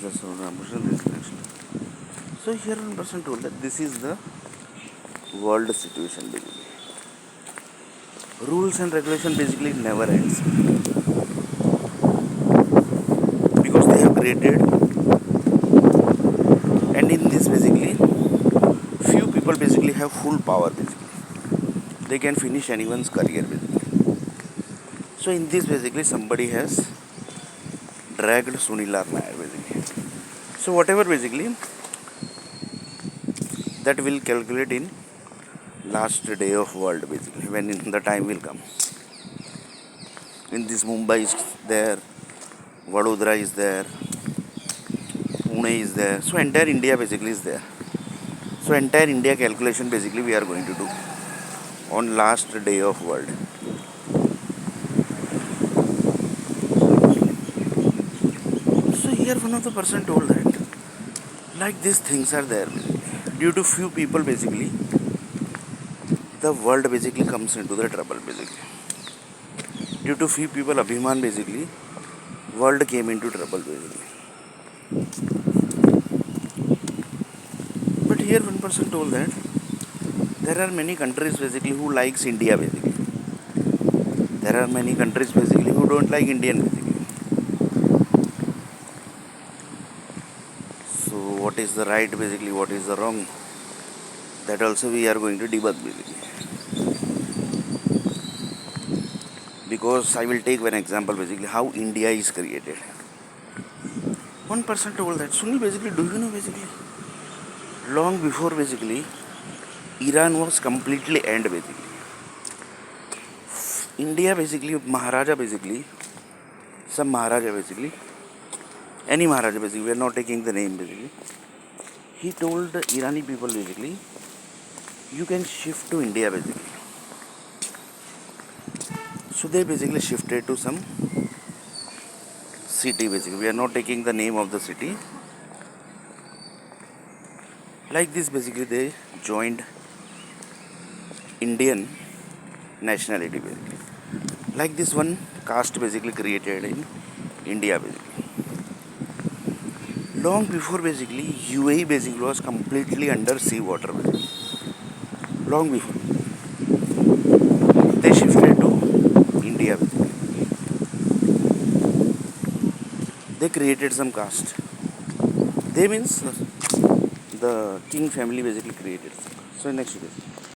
the Ramakrishna this next. So here one person told that this is the world situation basically. Rules and regulation basically never ends because they have created, and in this basically few people basically have full power basically. They can finish anyone's career basically. So in this basically somebody has dragged Sunil Nair basically. So whatever basically that will calculate in last day of world basically when the time will come. In this Mumbai is there, Vadodara is there, Pune is there. So entire India basically is there. So entire India calculation basically we are going to do on last day of world. So here one of the person told that like these things are there basically. Due to few people basically the world basically comes into the trouble basically. Due to few people Abhiman basically world came into trouble basically. But here one person told that there are many countries basically who likes India basically. There are many countries basically who don't like Indian basically. So what is the right basically, what is the wrong? That also we are going to debug basically. Because I will take one example basically how India is created. One person told that Sunil basically, do you know basically long before basically Iran was completely end basically. India basically Maharaja basically, some Maharaja basically, any Maharaja basically, we are not taking the name basically. He told the Irani people basically, you can shift to India basically. So they basically shifted to some city basically. We are not taking the name of the city. Like this basically they joined Indian nationality basically. Like this one caste basically created in India basically. Long before basically UAE basically was completely under sea water basically. Long before they shifted to India basically. They created some caste. They means the king family basically created. So next to this.